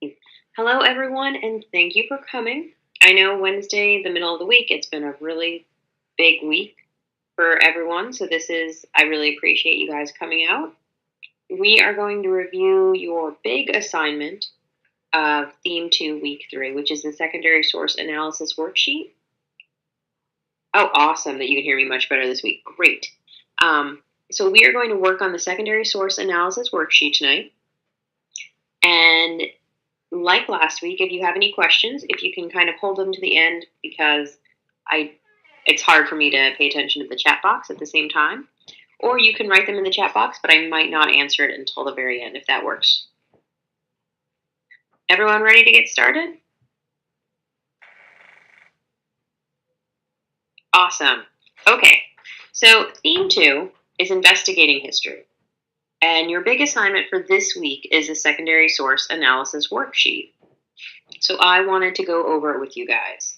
Hello, everyone, and thank you for coming. I know Wednesday, the middle of the week, it's been a really big week for everyone, so I really appreciate you guys coming out. We are going to review your big assignment of Theme 2, Week 3, which is the Secondary Source Analysis Worksheet. Oh, awesome that you can hear me much better this week. Great. So we are going to work on the Secondary Source Analysis Worksheet tonight. And like last week, if you have any questions, if you can kind of hold them to the end because it's hard for me to pay attention to the chat box at the same time. Or you can write them in the chat box, but I might not answer it until the very end if that works. Everyone ready to get started? Awesome. Okay, so theme 2 is investigating history. And your big assignment for this week is a secondary source analysis worksheet. So I wanted to go over it with you guys.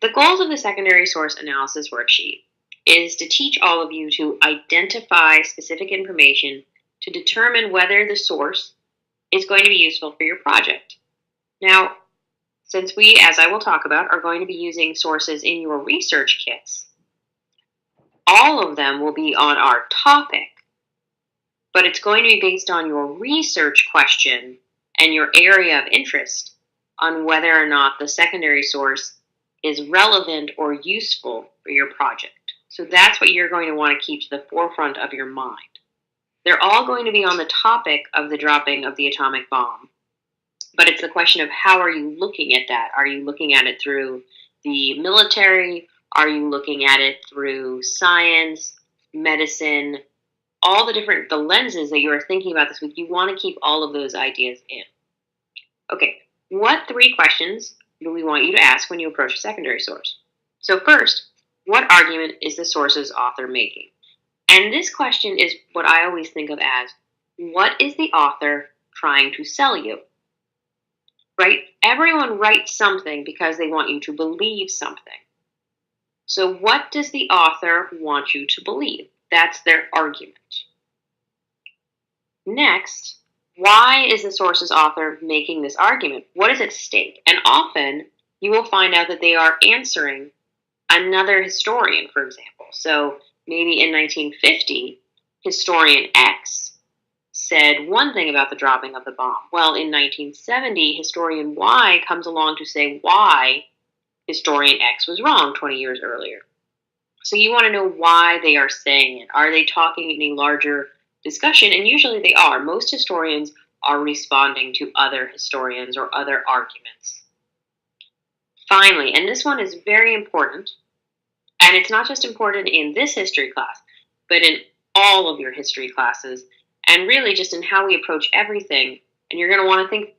The goals of the secondary source analysis worksheet is to teach all of you to identify specific information to determine whether the source is going to be useful for your project. Now, since we, as I will talk about, are going to be using sources in your research kits, all of them will be on our topic, but it's going to be based on your research question and your area of interest on whether or not the secondary source is relevant or useful for your project. So that's what you're going to want to keep to the forefront of your mind. They're all going to be on the topic of the dropping of the atomic bomb, but it's the question of how are you looking at that? Are you looking at it through the military? Are you looking at it through science, medicine, all the lenses that you are thinking about this week? You want to keep all of those ideas in. Okay, what 3 questions do we want you to ask when you approach a secondary source? So first, what argument is the source's author making? And this question is what I always think of as, what is the author trying to sell you? Right? Everyone writes something because they want you to believe something. So what does the author want you to believe? That's their argument. Next, why is the source's author making this argument? What is at stake? And often you will find out that they are answering another historian, for example. So maybe in 1950, historian X said one thing about the dropping of the bomb. Well, in 1970, historian Y comes along to say why historian X was wrong 20 years earlier. So you want to know why they are saying it. Are they talking in a larger discussion? And usually they are. Most historians are responding to other historians or other arguments. Finally, and this one is very important, and it's not just important in this history class, but in all of your history classes, and really just in how we approach everything. And you're going to want to think,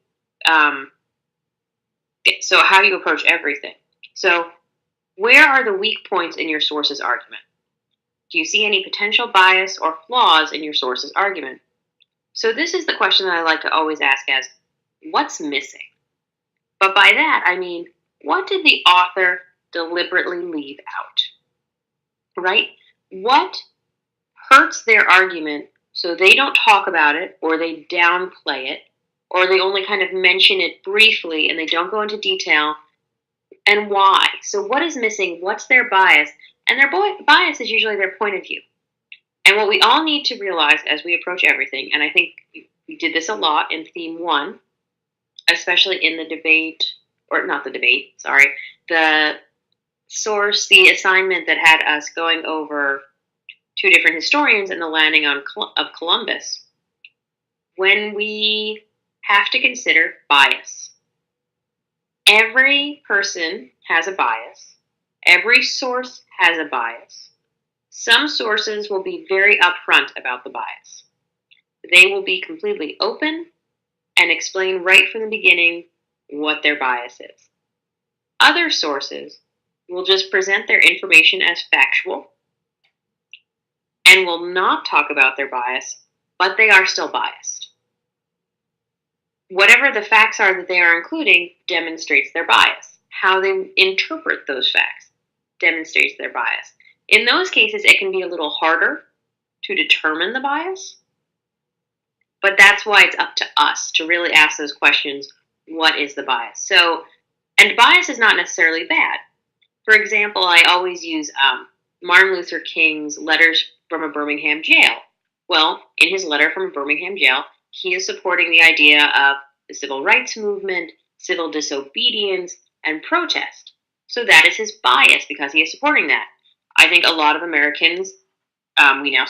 so how you approach everything. So where are the weak points in your source's argument? Do you see any potential bias or flaws in your source's argument? So this is the question that I like to always ask as, what's missing? But by that, I mean, what did the author deliberately leave out? Right? What hurts their argument so they don't talk about it, or they downplay it, or they only kind of mention it briefly and they don't go into detail, and why? So what is missing? What's their bias? And their bias is usually their point of view. And what we all need to realize as we approach everything, and I think we did this a lot in theme 1, especially in the debate, or not the debate, sorry, the assignment that had us going over 2 different historians and the landing of Columbus. When we have to consider bias. Every person has a bias. Every source has a bias. Some sources will be very upfront about the bias. They will be completely open and explain right from the beginning what their bias is. Other sources will just present their information as factual and will not talk about their bias, but they are still biased. Whatever the facts are that they are including demonstrates their bias. How they interpret those facts demonstrates their bias. In those cases, it can be a little harder to determine the bias. But that's why it's up to us to really ask those questions. What is the bias? And bias is not necessarily bad. For example, I always use Martin Luther King's letters from a Birmingham jail. Well, in his letter from a Birmingham jail, he is supporting the idea of the civil rights movement, civil disobedience, and protest. So that is his bias because he is supporting that. I think a lot of Americans, we now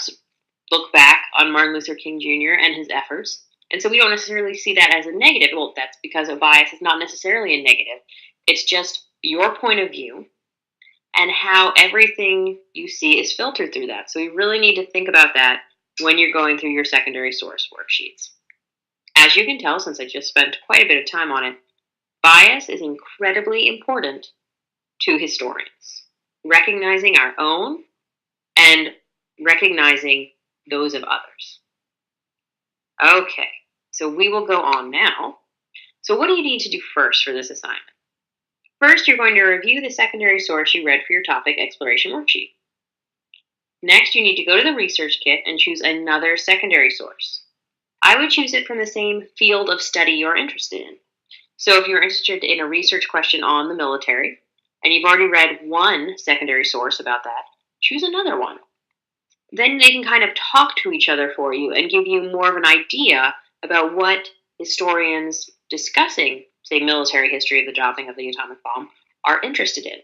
look back on Martin Luther King Jr. and his efforts, and so we don't necessarily see that as a negative. Well, that's because a bias is not necessarily a negative. It's just your point of view and how everything you see is filtered through that. So you really need to think about that when you're going through your secondary source worksheets. As you can tell, since I just spent quite a bit of time on it, bias is incredibly important to historians. Recognizing our own and recognizing those of others. Okay, so we will go on now. So what do you need to do first for this assignment? First, you're going to review the secondary source you read for your topic exploration worksheet. Next, you need to go to the research kit and choose another secondary source. I would choose it from the same field of study you're interested in. So if you're interested in a research question on the military, and you've already read one secondary source about that, choose another one. Then they can kind of talk to each other for you and give you more of an idea about what historians discussing, say, military history of the dropping of the atomic bomb, are interested in.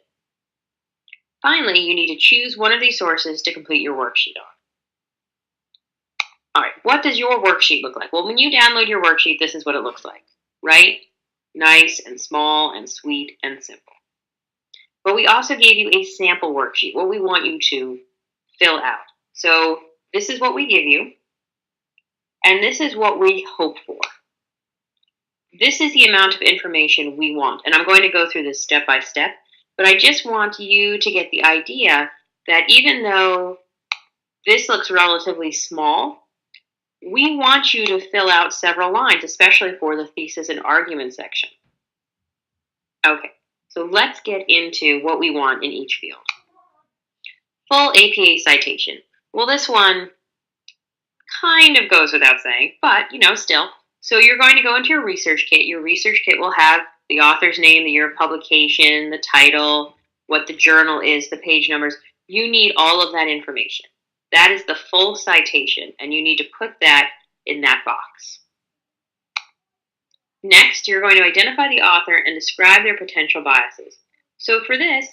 Finally, you need to choose one of these sources to complete your worksheet on. All right, what does your worksheet look like? Well, when you download your worksheet, this is what it looks like, right? Nice and small and sweet and simple. But we also gave you a sample worksheet, what we want you to fill out. So this is what we give you, and this is what we hope for. This is the amount of information we want, and I'm going to go through this step by step, but I just want you to get the idea that even though this looks relatively small, we want you to fill out several lines, especially for the thesis and argument section. Okay, so let's get into what we want in each field. Full APA citation. Well, this one kind of goes without saying, but, still. So you're going to go into your research kit. Your research kit will have the author's name, the year of publication, the title, what the journal is, the page numbers. You need all of that information. That is the full citation, and you need to put that in that box. Next, you're going to identify the author and describe their potential biases. So for this,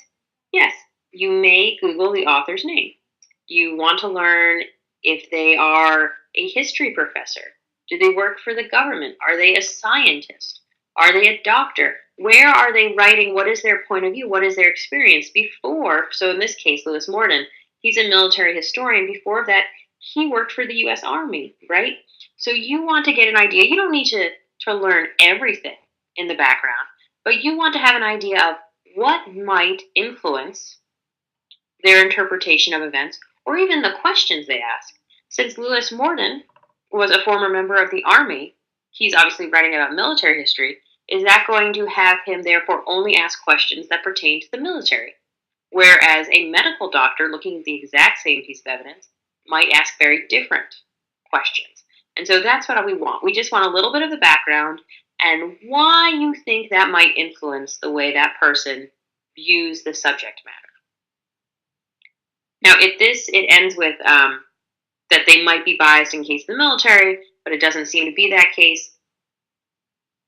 yes, you may Google the author's name. You want to learn if they are a history professor. Do they work for the government? Are they a scientist? Are they a doctor? Where are they writing? What is their point of view? What is their experience before? So in this case, Lewis Morden, he's a military historian. Before that, he worked for the U.S. Army, right? So you want to get an idea. You don't need to learn everything in the background, but you want to have an idea of what might influence their interpretation of events or even the questions they ask. Since Lewis Morden was a former member of the Army, he's obviously writing about military history. Is that going to have him therefore only ask questions that pertain to the military? Whereas a medical doctor looking at the exact same piece of evidence might ask very different questions. And so that's what we want. We just want a little bit of the background and why you think that might influence the way that person views the subject matter. Now, it ends with that they might be biased in case of the military, but it doesn't seem to be that case.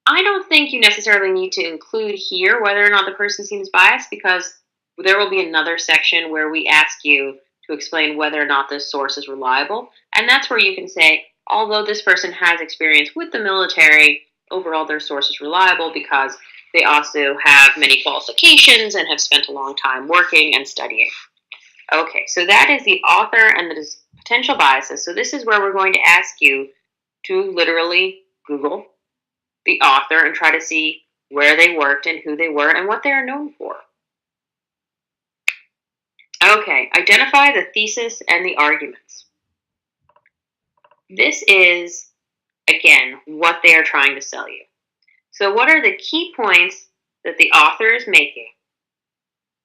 I don't think you necessarily need to include here whether or not the person seems biased, because there will be another section where we ask you to explain whether or not this source is reliable. And that's where you can say, although this person has experience with the military, overall their source is reliable because they also have many qualifications and have spent a long time working and studying. Okay, so that is the author and the potential biases. So this is where we're going to ask you to literally Google the author and try to see where they worked and who they were and what they are known for. Okay, identify the thesis and the arguments. This is, again, what they are trying to sell you. So what are the key points that the author is making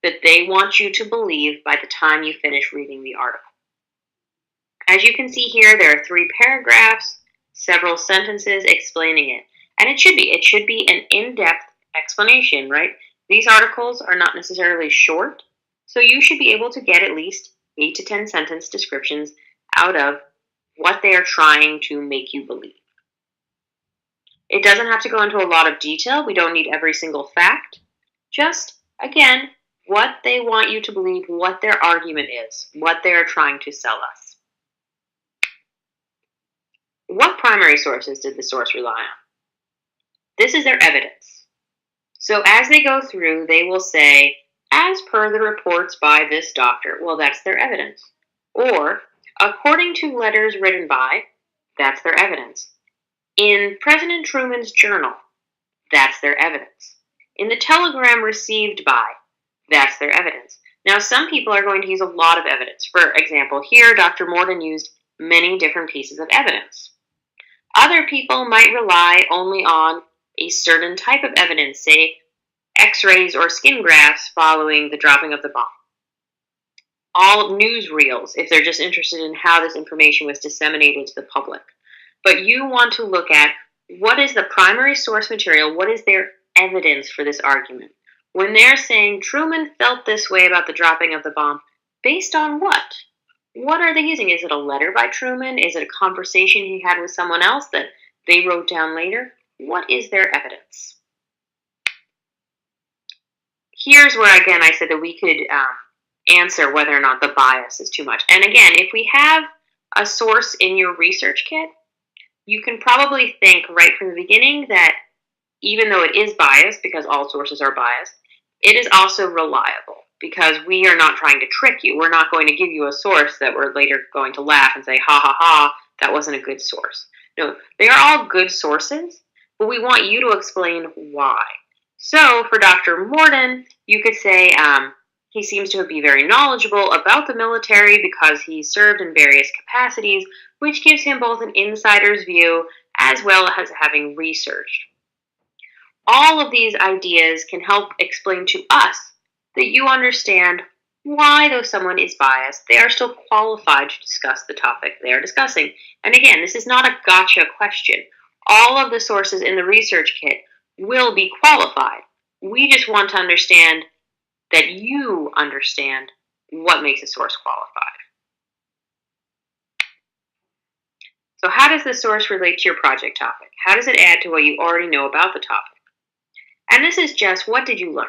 that they want you to believe by the time you finish reading the article? As you can see here, there are 3 paragraphs several sentences explaining it. And it should be an in-depth explanation, right? These articles are not necessarily short, so you should be able to get at least 8 to 10 sentence descriptions out of what they are trying to make you believe. It doesn't have to go into a lot of detail. We don't need every single fact. Just, again, what they want you to believe, what their argument is, what they're trying to sell us. What primary sources did the source rely on? This is their evidence. So as they go through, they will say, as per the reports by this doctor. Well, that's their evidence. Or, according to letters written by, that's their evidence. In President Truman's journal, that's their evidence. In the telegram received by, that's their evidence. Now, some people are going to use a lot of evidence. For example, here, Dr. Morton used many different pieces of evidence. Other people might rely only on a certain type of evidence, say x-rays or skin grafts following the dropping of the bomb. All newsreels, if they're just interested in how this information was disseminated to the public. But you want to look at what is the primary source material, what is their evidence for this argument. When they're saying Truman felt this way about the dropping of the bomb, based on what? What are they using? Is it a letter by Truman? Is it a conversation he had with someone else that they wrote down later? What is their evidence? Here's where, again, I said that we could answer whether or not the bias is too much. And again, if we have a source in your research kit, you can probably think right from the beginning that even though it is biased, because all sources are biased, it is also reliable, because we are not trying to trick you. We're not going to give you a source that we're later going to laugh and say, ha ha ha, that wasn't a good source. No, they are all good sources, but we want you to explain why. So for Dr. Morton, you could say he seems to be very knowledgeable about the military because he served in various capacities, which gives him both an insider's view as well as having researched. All of these ideas can help explain to us that you understand why, though someone is biased, they are still qualified to discuss the topic they are discussing. And again, this is not a gotcha question. All of the sources in the research kit will be qualified. We just want to understand that you understand what makes a source qualified. So how does the source relate to your project topic? How does it add to what you already know about the topic? And this is just, what did you learn?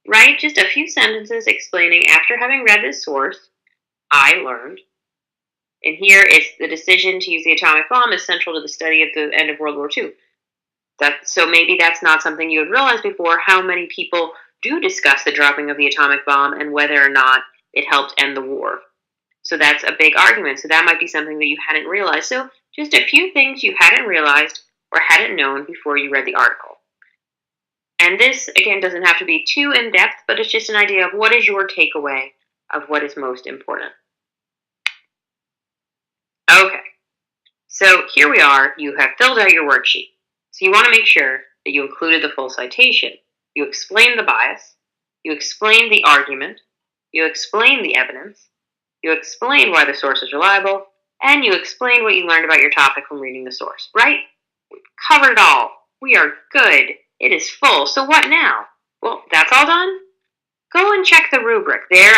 Right? Just a few sentences explaining, after having read this source, I learned. And here it's the decision to use the atomic bomb is central to the study of the end of World War II. So maybe that's not something you had realized before, how many people do discuss the dropping of the atomic bomb and whether or not it helped end the war. So that's a big argument. So that might be something that you hadn't realized. So just a few things you hadn't realized or hadn't known before you read the article. And this, again, doesn't have to be too in-depth, but it's just an idea of what is your takeaway of what is most important. Okay, so here we are. You have filled out your worksheet. So you want to make sure that you included the full citation. You explain the bias. You explain the argument. You explain the evidence. You explain why the source is reliable. And you explain what you learned about your topic from reading the source, right? We've covered it all. We are good. It is full. So what now? Well, that's all done. Go and check the rubric. There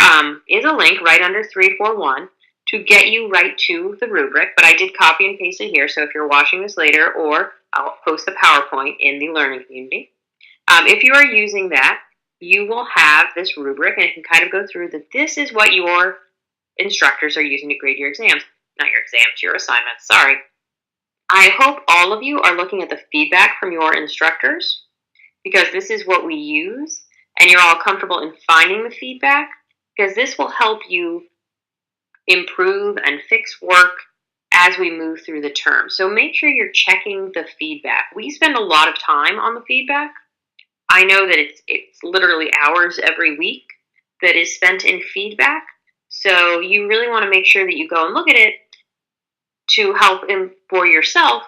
is a link right under 341 to get you right to the rubric, but I did copy and paste it here, so if you're watching this later, or I'll post the PowerPoint in the learning community. If you are using that, you will have this rubric, and it can kind of go through that this is what your instructors are using to grade your exams. Not your exams, your assignments, sorry. I hope all of you are looking at the feedback from your instructors, because this is what we use, and you're all comfortable in finding the feedback, because this will help you improve and fix work as we move through the term. So make sure you're checking the feedback. We spend a lot of time on the feedback. I know that it's literally hours every week that is spent in feedback. So you really want to make sure that you go and look at it to help for yourself.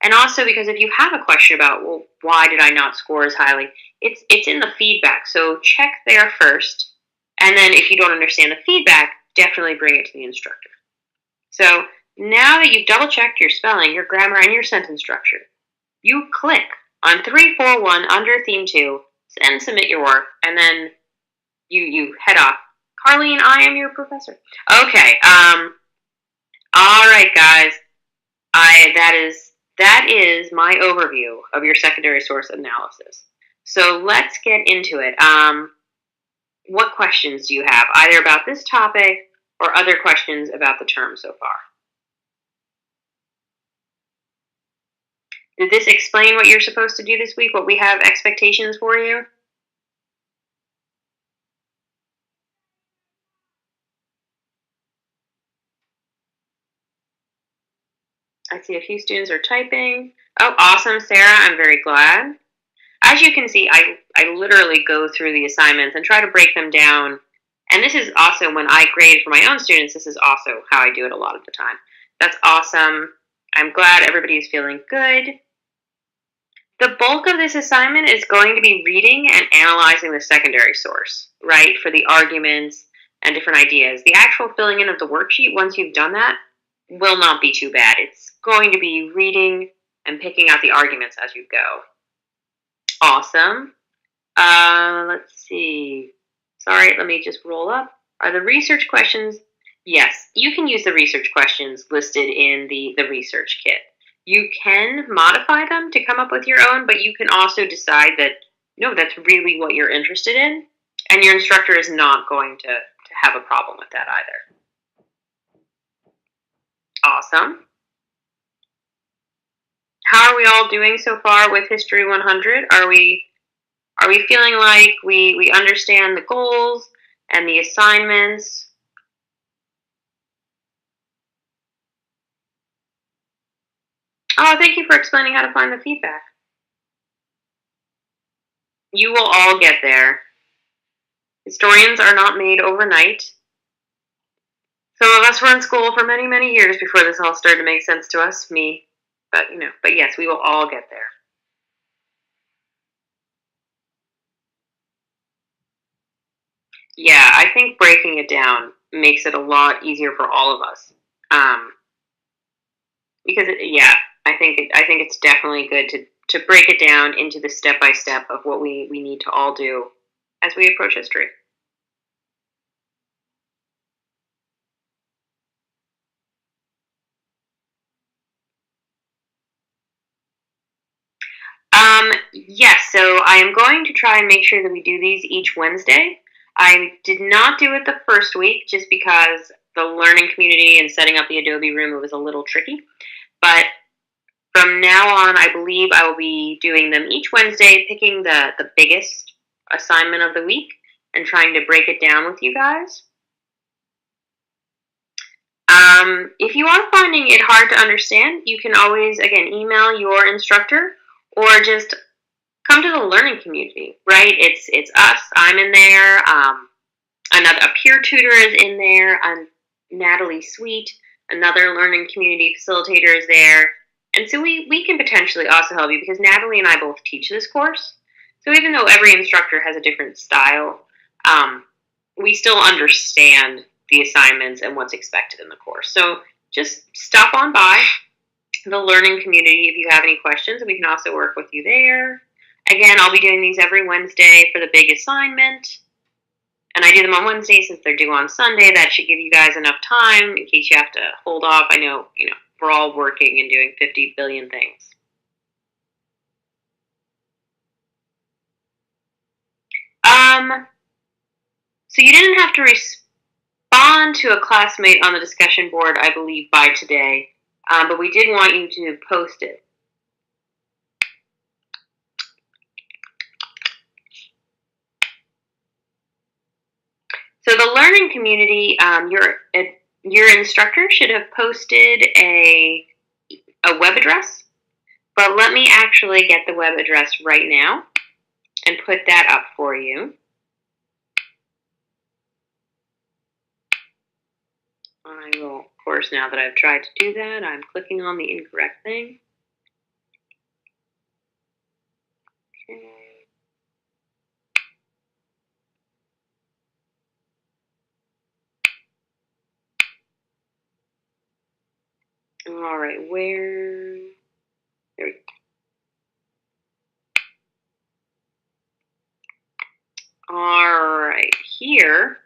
And also because if you have a question about, well, why did I not score as highly? It's in the feedback. So check there first. And then if you don't understand the feedback, definitely bring it to the instructor. So Now that you've double-checked your spelling, your grammar, and your sentence structure, you click on 341 under Theme 2 and submit your work, and then you head off. Carlene, I am your professor. Okay, all right, guys. That is my overview of your secondary source analysis. So let's get into it. What questions do you have, either about this topic or other questions about the term so far? Did this explain what you're supposed to do this week, what we have expectations for you? I see a few students are typing. Oh, awesome, Sarah. I'm very glad. As you can see, I literally go through the assignments and try to break them down. And this is also when I grade for my own students, this is also how I do it a lot of the time. That's awesome. I'm glad everybody's feeling good. The bulk of this assignment is going to be reading and analyzing the secondary source, right, for the arguments and different ideas. The actual filling in of the worksheet, once you've done that, will not be too bad. It's going to be reading and picking out the arguments as you go. Awesome. Let's see. Sorry, let me just roll up. Are the research questions? Yes, you can use the research questions listed in the research kit. You can modify them to come up with your own, but you can also decide that, no, that's really what you're interested in, and your instructor is not going to have a problem with that either. Awesome. How are we all doing so far with History 100? Are we feeling like we understand the goals and the assignments? Oh, thank you for explaining how to find the feedback. You will all get there. Historians are not made overnight. Some of us were in school for many, many years before this all started to make sense to us, me. But yes, we will all get there. Yeah, I think breaking it down makes it a lot easier for all of us. Because I think it's definitely good to break it down into the step by step of what we need to all do as we approach history. Yes, so I am going to try and make sure that we do these each Wednesday. I did not do it the first week just because the learning community and setting up the Adobe room, it was a little tricky. But from now on, I believe I will be doing them each Wednesday, picking the biggest assignment of the week and trying to break it down with you guys. If you are finding it hard to understand, you can always, again, email your instructor or just come to the learning community, right? It's us. I'm in there. A peer tutor is in there. Natalie Sweet, another learning community facilitator, is there. And so we can potentially also help you because Natalie and I both teach this course. So even though every instructor has a different style, we still understand the assignments and what's expected in the course. So just stop on by the learning community if you have any questions, and we can also work with you there. Again, I'll be doing these every Wednesday for the big assignment. And I do them on Wednesday since they're due on Sunday. That should give you guys enough time in case you have to hold off. I know, we're all working and doing 50 billion things. So you didn't have to respond to a classmate on the discussion board, I believe, by today. But we did want you to post it. So the learning community, your instructor should have posted a web address, but let me actually get the web address right now and put that up for you. I will, of course, now that I've tried to do that, I'm clicking on the incorrect thing. Okay. All right, where? There we go. All right, here.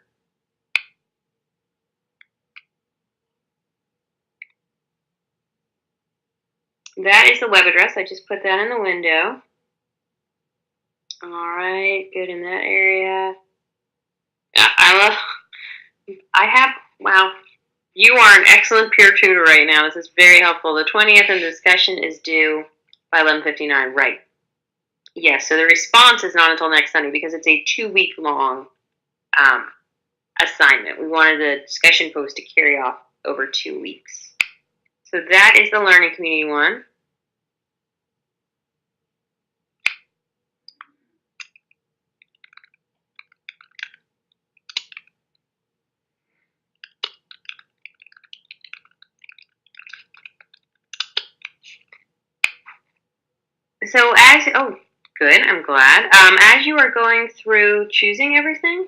That is the web address. I just put that in the window. All right, good in that area. Wow. You are an excellent peer tutor right now. This is very helpful. The 20th and the discussion is due by 11:59. Right. Yes, so the response is not until next Sunday because it's a 2-week long assignment. We wanted the discussion post to carry off over 2 weeks. So that is the learning community one. So good, I'm glad. As you are going through choosing everything,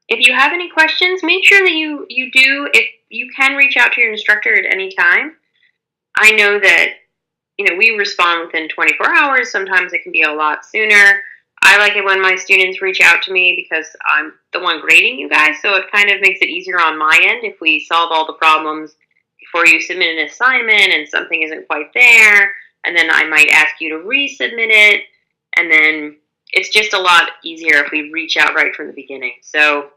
if you have any questions, make sure that you do. If you can reach out to your instructor at any time. I know that we respond within 24 hours. Sometimes it can be a lot sooner. I like it when my students reach out to me because I'm the one grading you guys, so it kind of makes it easier on my end if we solve all the problems before you submit an assignment and something isn't quite there, and then I might ask you to resubmit it, and then it's just a lot easier if we reach out right from the beginning. So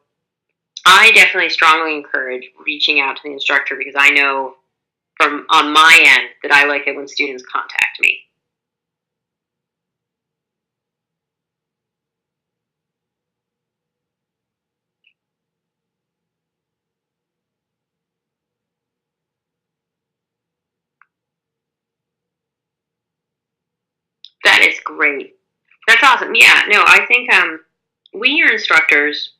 I definitely strongly encourage reaching out to the instructor because I know from on my end that I like it when students contact me. That is great. That's awesome. Yeah, no, I think we, your instructors,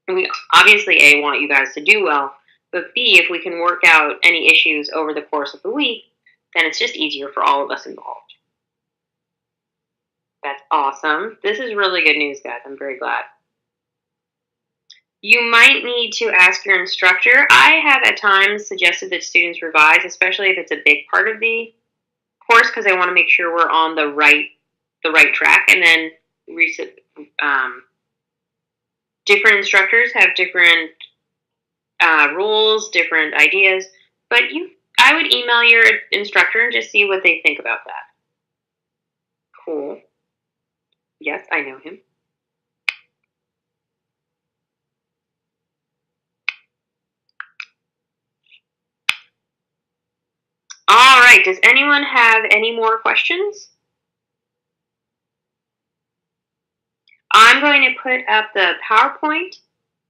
we obviously A, want you guys to do well, but B, if we can work out any issues over the course of the week, then it's just easier for all of us involved. That's awesome. This is really good news, guys. I'm very glad. You might need to ask your instructor. I have at times suggested that students revise, especially if it's a big part of the course, because I want to make sure we're on the right track. And then different instructors have different rules, different ideas. But I would email your instructor and just see what they think about that. Cool. Yes, I know him. All right. Does anyone have any more questions? I'm going to put up the PowerPoint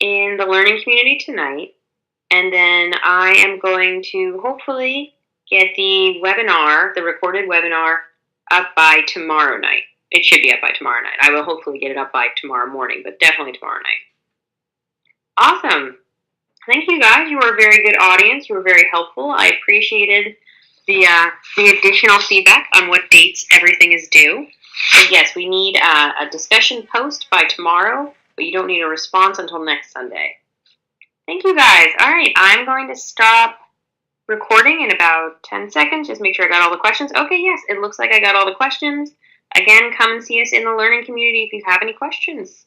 in the learning community tonight, and then I am going to hopefully get the webinar, the recorded webinar, up by tomorrow night. It should be up by tomorrow night. I will hopefully get it up by tomorrow morning, but definitely tomorrow night. Awesome. Thank you, guys. You were a very good audience. You were very helpful. I appreciated the additional feedback on what dates everything is due. But yes, we need a discussion post by tomorrow, but you don't need a response until next Sunday. Thank you, guys. All right, I'm going to stop recording in about 10 seconds. Just make sure I got all the questions. Okay, yes, it looks like I got all the questions. Again, come and see us in the learning community if you have any questions.